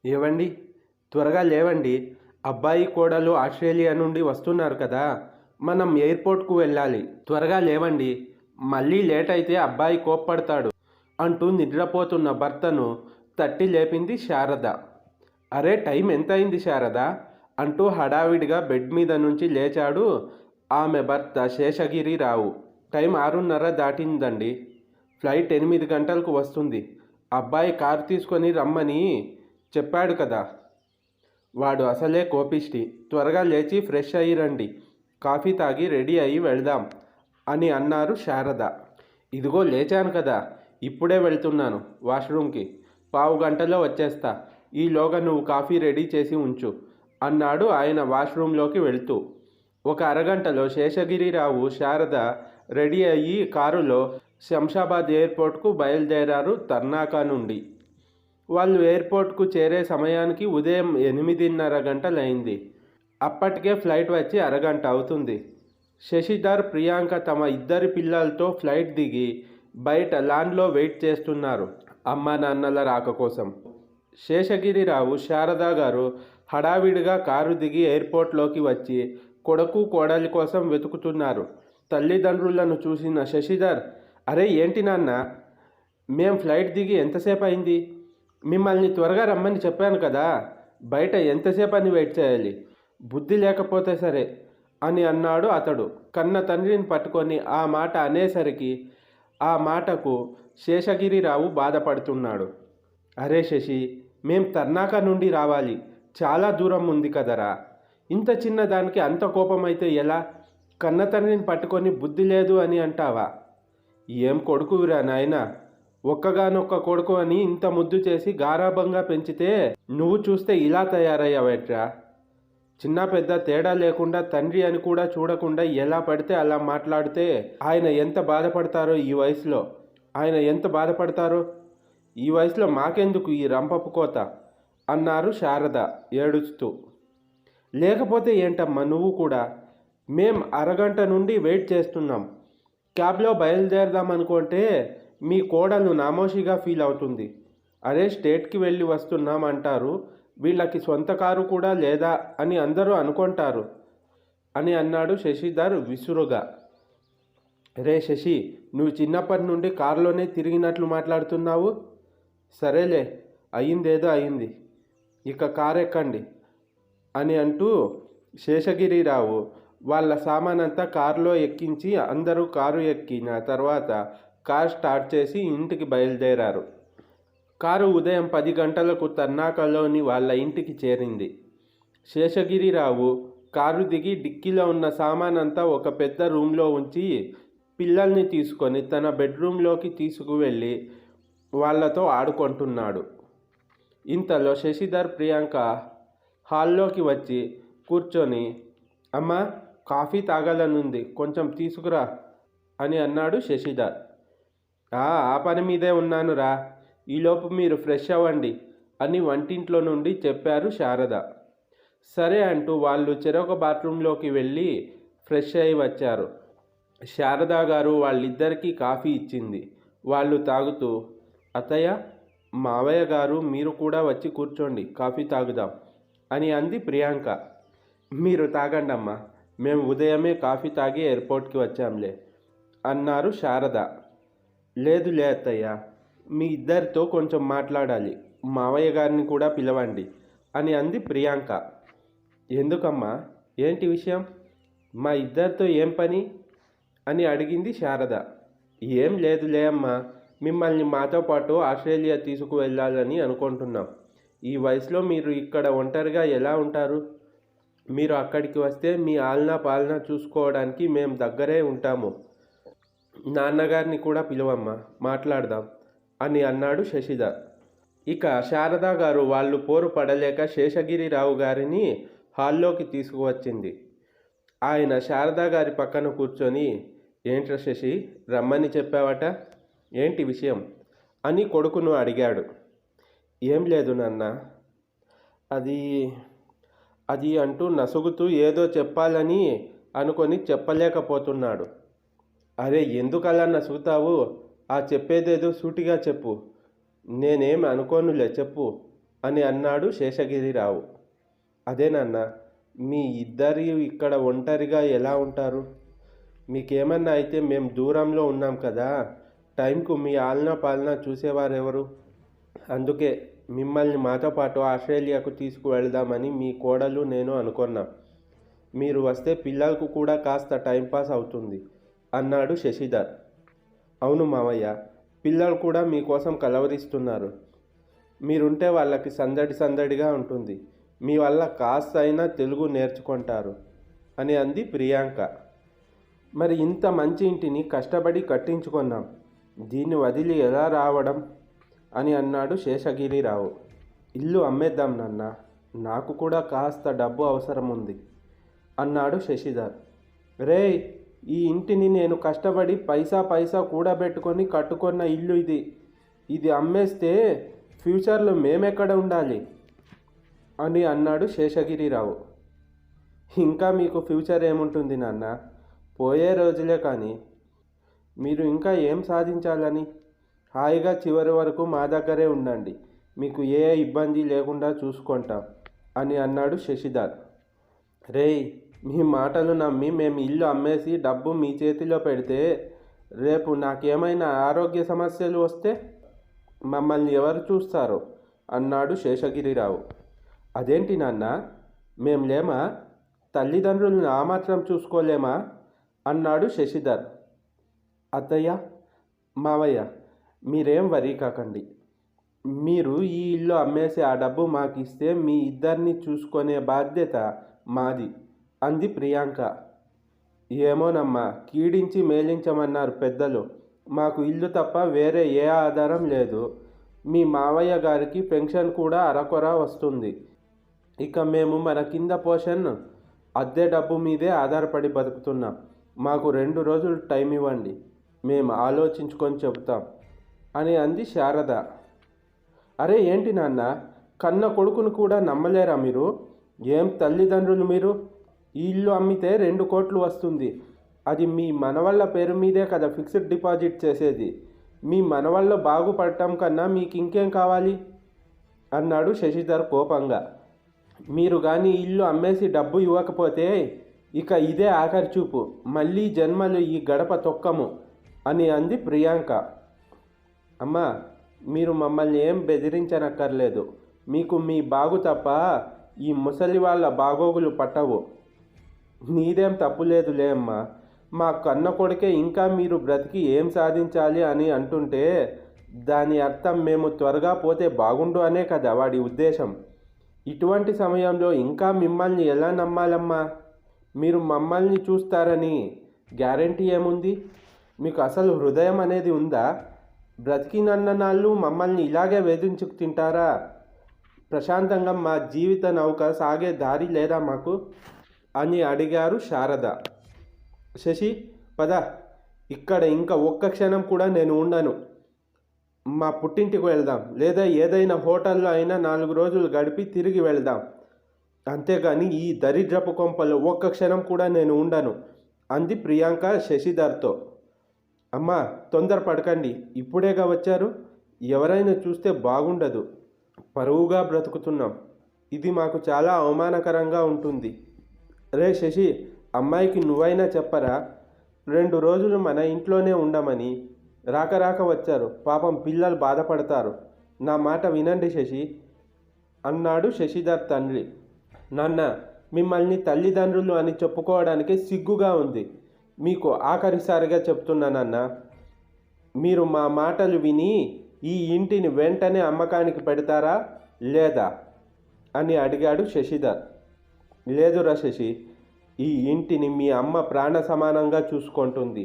ఏవండి, త్వరగా లేవండి. అబ్బాయి కోడలు ఆస్ట్రేలియా నుండి వస్తున్నారు కదా, మనం ఎయిర్పోర్ట్కు వెళ్ళాలి. త్వరగా లేవండి, మళ్ళీ లేట్ అయితే అబ్బాయి కోప్పడతాడు అంటూ నిద్రపోతున్న భర్తను తట్టి లేపింది శారద. అరే, టైం ఎంత అయింది శారద అంటూ హడావిడిగా బెడ్ మీద నుంచి లేచాడు ఆమె భర్త శేషగిరిరావు. టైం 6:30 దాటిందండి. ఫ్లైట్ 8 గంటలకు వస్తుంది. అబ్బాయి కారు తీసుకొని రమ్మని చెప్పాడు కదా. వాడు అసలే కోపిష్టి. త్వరగా లేచి ఫ్రెష్ అయ్యి రండి, కాఫీ తాగి రెడీ అయ్యి వెళ్దాం అని అన్నారు శారద. ఇదిగో లేచాను కదా, ఇప్పుడే వెళ్తున్నాను వాష్రూమ్కి. పావు గంటలో వచ్చేస్తా. ఈలోగా నువ్వు కాఫీ రెడీ చేసి ఉంచు అన్నాడు ఆయన వాష్రూమ్లోకి వెళ్తూ. ఒక అరగంటలో శేషగిరిరావు, శారద రెడీ అయ్యి కారులో శంషాబాద్ ఎయిర్పోర్ట్కు బయలుదేరారు తర్నాకా నుండి. వాళ్ళు ఎయిర్పోర్ట్కు చేరే సమయానికి ఉదయం 8:30 గంటలైంది. అప్పటికే ఫ్లైట్ వచ్చి అరగంట అవుతుంది. శశిధర్, ప్రియాంక తమ ఇద్దరి పిల్లలతో ఫ్లైట్ దిగి బయట లాన్లో వెయిట్ చేస్తున్నారు అమ్మా నాన్నల రాక కోసం. శేషగిరిరావు, శారదా గారు హడావిడిగా కారు దిగి ఎయిర్పోర్ట్లోకి వచ్చి కొడుకు కోడలి కోసం వెతుకుతున్నారు. తల్లిదండ్రులను చూసిన శశిధర్, అరే ఏంటి నాన్న, మేం ఫ్లైట్ దిగి ఎంతసేపు అయింది? మిమ్మల్ని త్వరగా రమ్మని చెప్పాను కదా, బయట ఎంతసేపు అని వెయిట్ చేయాలి? బుద్ధి లేకపోతే సరే అని అన్నాడు అతడు. కన్న తండ్రిని పట్టుకొని ఆ మాట అనేసరికి ఆ మాటకు శేషగిరిరావు బాధపడుతున్నాడు. అరే శశి, మేం తర్నాకా నుండి రావాలి, చాలా దూరం ఉంది కదరా. ఇంత చిన్న దానికి అంత కోపమైతే ఎలా? కన్న తండ్రిని పట్టుకొని బుద్ధి లేదు అని అంటావా? ఏం కొడుకువిరా నాయనా, ఒక్కగానొక్క కొడుకు అని ఇంత ముద్దు చేసి గారాబంగా పెంచితే నువ్వు చూస్తే ఇలా తయారయ్యావేట్రా? చిన్న పెద్ద తేడా లేకుండా తండ్రి అని కూడా చూడకుండా ఎలా పడితే అలా మాట్లాడితే ఆయన ఎంత బాధపడతారో ఈ వయసులో. ఆయన ఎంత బాధపడతారో ఈ వయసులో మాకెందుకు ఈ రంపపు కోత అన్నారు శారద ఏడుస్తూ. లేకపోతే ఏంటమ్మా నువ్వు కూడా? మేం అరగంట నుండి వెయిట్ చేస్తున్నాం. క్యాబ్లో బయలుదేరదాం అనుకుంటే మీ కోడలు నామోషిగా ఫీల్ అవుతుంది. అరే, స్టేట్కి వెళ్ళి వస్తున్నాం అంటారు, వీళ్ళకి సొంత కారు కూడా లేదా అని అందరూ అనుకుంటారు అని అన్నాడు శశిధర్ విసురుగా. రే శశి, నువ్వు చిన్నప్పటి నుండి కారులోనే తిరిగినట్లు మాట్లాడుతున్నావు. సరేలే, అయిందేదో అయింది, ఇక కారు ఎక్కండి అని అంటూ శేషగిరిరావు వాళ్ళ సామానంతా కారులో ఎక్కించి అందరూ కారు ఎక్కిన తర్వాత కార్ స్టార్ట్ చేసి ఇంటికి బయలుదేరారు. కారు ఉదయం 10 గంటలకు తర్నాకలోని వాళ్ళ ఇంటికి చేరింది. శేషగిరిరావు కారు దిగి డిక్కీలో ఉన్న సామానంతా ఒక పెద్ద రూమ్లో ఉంచి పిల్లల్ని తీసుకొని తన బెడ్రూమ్లోకి తీసుకువెళ్ళి వాళ్లతో ఆడుకుంటున్నాడు. ఇంతలో శశిధర్, ప్రియాంక హాల్లోకి వచ్చి కూర్చొని, అమ్మా కాఫీ తాగాలనుంది, కొంచెం తీసుకురా అని అన్నాడు శశిధర్. ఆ పని మీదే ఉన్నానురా, ఈలోపు మీరు ఫ్రెష్ అవ్వండి అని వంటింట్లో నుండి చెప్పారు శారద. సరే అంటూ వాళ్ళు చెరొక బాత్రూంలోకి వెళ్ళి ఫ్రెష్ అయి వచ్చారు. శారదా గారు వాళ్ళిద్దరికీ కాఫీ ఇచ్చింది. వాళ్ళు తాగుతూ, అత్తయ్య, మావయ్య గారు మీరు కూడా వచ్చి కూర్చోండి, కాఫీ తాగుదాం అని అంది ప్రియాంక. మీరు తాగండమ్మా, మేము ఉదయమే కాఫీ తాగి ఎయిర్పోర్ట్కి వచ్చాంలే అన్నారు శారద. లేదులే అత్తయ్య, మీ ఇద్దరితో కొంచెం మాట్లాడాలి, మావయ్య గారిని కూడా పిలవండి అని అంది ప్రియాంక. ఎందుకమ్మా, ఏంటి విషయం? మా ఇద్దరితో ఏం పని అని అడిగింది శారద. ఏం లేదులే అమ్మా, మిమ్మల్ని మాతో పాటు ఆస్ట్రేలియా తీసుకువెళ్ళాలని అనుకుంటున్నాం. ఈ వయసులో మీరు ఇక్కడ ఒంటరిగా ఎలా ఉంటారు? మీరు అక్కడికి వస్తే మీ ఆలనా పాలనా చూసుకోవడానికి మేము దగ్గరే ఉంటాము. నాన్నగారిని కూడా పిలువమ్మా, మాట్లాడదాం అని అన్నాడు శశిధర్. ఇక శారదా గారు వాళ్ళు పోరు పడలేక శేషగిరిరావు గారిని హాల్లోకి తీసుకువచ్చింది. ఆయన శారదా గారి పక్కన కూర్చొని, ఏంట్రా శశి, రమ్మని చెప్పావట, ఏంటి విషయం అని కొడుకును అడిగాడు. ఏం లేదు నాన్న, అది అది అంటూ నసుగుతూ ఏదో చెప్పాలని అనుకొని చెప్పలేకపోతున్నాడు. అరే, ఎందుకలా నసుగుతావు? ఆ చెప్పేదేదో సూటిగా చెప్పు. నేనేం అనుకోనులే, చెప్పు అని అన్నాడు శేషగిరిరావు. అదే నాన్న, మీ ఇద్దరి ఇక్కడ ఒంటరిగా ఎలా ఉంటారు? మీకేమన్నా అయితే మేము దూరంలో ఉన్నాం కదా, టైంకు మీ ఆలనా పాలనా చూసేవారెవరు? అందుకే మిమ్మల్ని మాతో పాటు ఆస్ట్రేలియాకు తీసుకువెళ్దామని మీ కోడలు నేను అనుకున్నాం. మీరు వస్తే పిల్లలకు కూడా కాస్త టైంపాస్ అవుతుంది అన్నాడు శశిధర్. అవును మావయ్య, పిల్లలు కూడా మీకోసం కలవరిస్తున్నారు. మీరుంటే వాళ్ళకి సందడి సందడిగా ఉంటుంది. మీ వల్ల కాస్త అయినా తెలుగు నేర్చుకుంటారు అని అంది ప్రియాంక. మరి ఇంత మంచి ఇంటిని కష్టపడి కట్టించుకున్నాం, దీన్ని వదిలి ఎలా రావడం అని అన్నాడు శేషగిరిరావు. ఇల్లు అమ్మేద్దాం నాన్న, నాకు కూడా కాస్త డబ్బు అవసరం ఉంది అన్నాడు శశిధర్. రేయ్, ఈ ఇంటిని నేను కష్టపడి పైసా పైసా కూడబెట్టుకొని కట్టుకున్న ఇల్లు ఇది. ఇది అమ్మేస్తే ఫ్యూచర్లో మేమెక్కడ ఉండాలి అని అన్నాడు శేషగిరిరావు. ఇంకా మీకు ఫ్యూచర్ ఏముంటుంది నాన్న, పోయే రోజులే. కానీ మీరు ఇంకా ఏం సాధించాలని? హాయిగా చివరి వరకు మా దగ్గరే ఉండండి, మీకు ఏ ఇబ్బంది లేకుండా చూసుకుంటాం అని అన్నాడు శశిధర్. రేయ్, మీ మాటలు నమ్మి మేము ఇల్లు అమ్మేసి డబ్బు మీ చేతిలో పెడితే రేపు నాకేమైనా ఆరోగ్య సమస్యలు వస్తే మమ్మల్ని ఎవరు చూస్తారో అన్నాడు శేషగిరిరావు. అదేంటి నాన్న, మేం లేమా? తల్లిదండ్రులను ఆ మాత్రం చూసుకోలేమా అన్నాడు శశిధర్. అత్తయ్య, మావయ్య, మీరేం వరీ కాకండి. మీరు ఈ ఇల్లు అమ్మేసి ఆ డబ్బు మాకు ఇస్తే మీ ఇద్దరిని చూసుకునే బాధ్యత మాది అంది ప్రియాంక. ఏమోనమ్మా, కీడించి మేలించమన్నారు పెద్దలు. మాకు ఇల్లు తప్ప వేరే ఏ ఆధారం లేదు. మీ మావయ్య గారికి పెన్షన్ కూడా అరకొర వస్తుంది. ఇక మేము మన కింద పోషన్ అద్దె డబ్బు మీదే ఆధారపడి బతుకుతున్నాం. మాకు 2 రోజులు టైం ఇవ్వండి, మేము ఆలోచించుకొని చెబుతాం అని అంది శారద. అరే ఏంటి నాన్న, కన్న కొడుకును కూడా నమ్మలేరా మీరు? ఏం తల్లిదండ్రులు మీరు? ఈ ఇల్లు అమ్మితే 2 కోట్లు వస్తుంది. అది మీ మనవళ్ళ పేరు మీదే కదా ఫిక్స్డ్ డిపాజిట్ చేసేది. మీ మనవళ్ళ బాగుపడటం కన్నా మీకు ఇంకేం కావాలి అన్నాడు శశిధర్ కోపంగా. మీరు కానీ ఇల్లు అమ్మేసి డబ్బు ఇవ్వకపోతే ఇక ఇదే ఆఖరి చూపు, మళ్ళీ జన్మలు ఈ గడప తొక్కము అని అంది ప్రియాంక. అమ్మా, మీరు మమ్మల్ని ఏం బెదిరించనక్కర్లేదు. మీకు మీ బాగు తప్ప ఈ ముసలి వాళ్ళ బాగోగులు పట్టవు. నీదేం తప్పులేదులే అమ్మా. మా కన్న కొడుకే ఇంకా మీరు బ్రతికి ఏం సాధించాలి అని అంటుంటే దాని అర్థం మేము త్వరగా పోతే బాగుండు అనే కదా వాడి ఉద్దేశం. ఇటువంటి సమయంలో ఇంకా మిమ్మల్ని ఎలా నమ్మాలమ్మా? మీరు మమ్మల్ని చూస్తారని గ్యారంటీ ఏముంది? మీకు అసలు హృదయం అనేది ఉందా? బ్రతికినన్న నాళ్ళు మమ్మల్ని ఇలాగే వేధించుకు తింటారా? ప్రశాంతంగా మా జీవిత నౌక సాగే దారి లేదా మాకు అని అడిగారు శారద. శశి, పద, ఇక్కడ ఇంకా ఒక్క క్షణం కూడా నేను ఉండను. మా పుట్టింటికి వెళ్దాం, లేదా ఏదైనా హోటల్లో అయినా 4 రోజులు గడిపి తిరిగి వెళ్దాం. అంతేగాని ఈ దరిద్రపు కొంపలో ఒక్క క్షణం కూడా నేను ఉండను అంది ప్రియాంక శశిధర్తో. అమ్మా, తొందరపడకండి, ఇప్పుడేగా వచ్చారు, ఎవరైనా చూస్తే బాగుండదు. పరువుగా బ్రతుకుతున్నాం, ఇది మాకు చాలా అవమానకరంగా ఉంటుంది. రే శశి, అమ్మాయికి నువ్వైనా చెప్పరా, 2 రోజులు మన ఇంట్లోనే ఉండమని. రాక వచ్చారు, పాపం పిల్లలు బాధపడతారు. నా మాట వినండి శశి అన్నాడు శశిధర్ తండ్రి. నాన్న, మిమ్మల్ని తల్లిదండ్రులు అని చెప్పుకోవడానికి సిగ్గుగా ఉంది. మీకు ఆఖరిసారిగా చెప్తున్నానన్న, మీరు మా మాటలు విని ఈ ఇంటిని వెంటనే అమ్మకానికి పెడతారా లేదా అని అడిగాడు శశిధర్. లేదురా శశి, ఈ ఇంటిని మీ అమ్మ ప్రాణ సమానంగా చూసుకుంటుంది.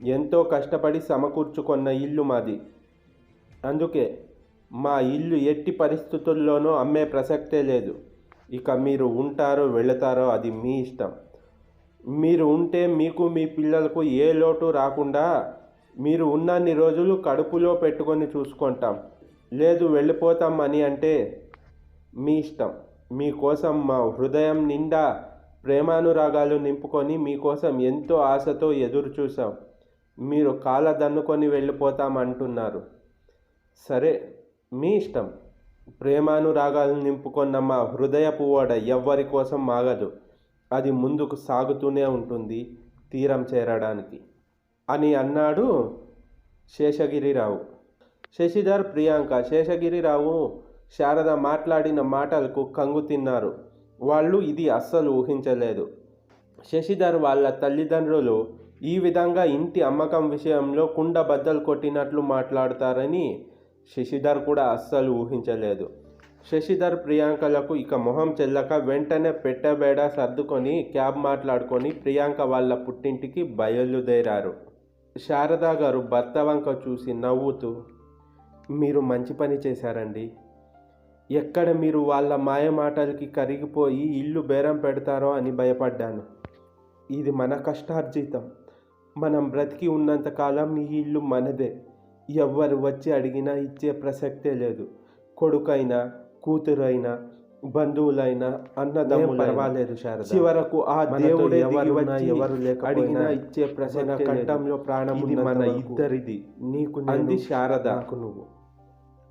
ఎంతో కష్టపడి సమకూర్చుకున్న ఇల్లు మాది. అందుకే మా ఇల్లు ఎట్టి పరిస్థితుల్లోనూ అమ్మే ప్రసక్తే లేదు. ఇక మీరు ఉంటారో వెళతారో అది మీ ఇష్టం. మీరు ఉంటే మీకు మీ పిల్లలకు ఏ లోటు రాకుండా మీరు ఉన్నన్ని రోజులు కడుపులో పెట్టుకొని చూసుకుంటాం. లేదు వెళ్ళిపోతాం అని అంటే మీ ఇష్టం. మీకోసం మా హృదయం నిండా ప్రేమానురాగాలు నింపుకొని మీకోసం ఎంతో ఆశతో ఎదురు చూసాం. మీరు కాళ్ళ దన్నుకొని వెళ్ళిపోతామంటున్నారు. సరే, మీ ఇష్టం. ప్రేమానురాగాలు నింపుకొన్న మా హృదయపు ఓడ ఎవ్వరి కోసం ఆగదు. అది ముందుకు సాగుతూనే ఉంటుంది తీరం చేరడానికి అని అన్నాడు శేషగిరిరావు. శశిధర్, ప్రియాంక, శేషగిరిరావు, శారద మాట్లాడిన మాటలకు కంగు తిన్నారు. వాళ్ళు ఇది అస్సలు ఊహించలేదు. శశిధర్ వాళ్ళ తల్లిదండ్రులు ఈ విధంగా ఇంటి అమ్మకం విషయంలో కుండ బద్దలు కొట్టినట్లు మాట్లాడతారని శశిధర్ కూడా అస్సలు ఊహించలేదు. శశిధర్, ప్రియాంకలకు ఇక మొహం చెల్లక వెంటనే పెట్టబేడ సర్దుకొని క్యాబ్ మాట్లాడుకొని ప్రియాంక వాళ్ళ పుట్టింటికి బయలుదేరారు. శారదా గారు భర్త వంక చూసి నవ్వుతూ, మీరు మంచి పని చేశారండి. ఎక్కడ మీరు వాళ్ళ మాయ మాటలకి కరిగిపోయి ఇల్లు బేరం పెడతారో అని భయపడ్డాను. ఇది మన కష్టార్జితం. మనం బ్రతికి ఉన్నంతకాలం ఈ ఇల్లు మనదే. ఎవ్వరు వచ్చి అడిగినా ఇచ్చే ప్రసక్తే లేదు. కొడుకైనా, కూతురైనా, బంధువులైనా, అన్నదమ్ములు పర్వాలేదు శారద. చివరకు ఆ దేవుడే ఎవరు అడిగినా ఇచ్చే ప్రసక్తే. కంఠంలో ప్రాణం మన ఇద్దరిది. నీకు అంది శారద, నువ్వు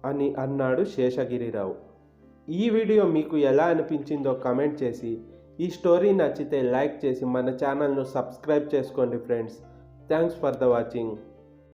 అని అన్నాడు శేషగిరిరావు. ఈ వీడియో మీకు ఎలా అనిపించిందో కమెంట్ చేసి, ఈ స్టోరీ నచ్చితే లైక్ చేసి మన ఛానల్ను సబ్స్క్రైబ్ చేసుకోండి friends. Thanks for the watching.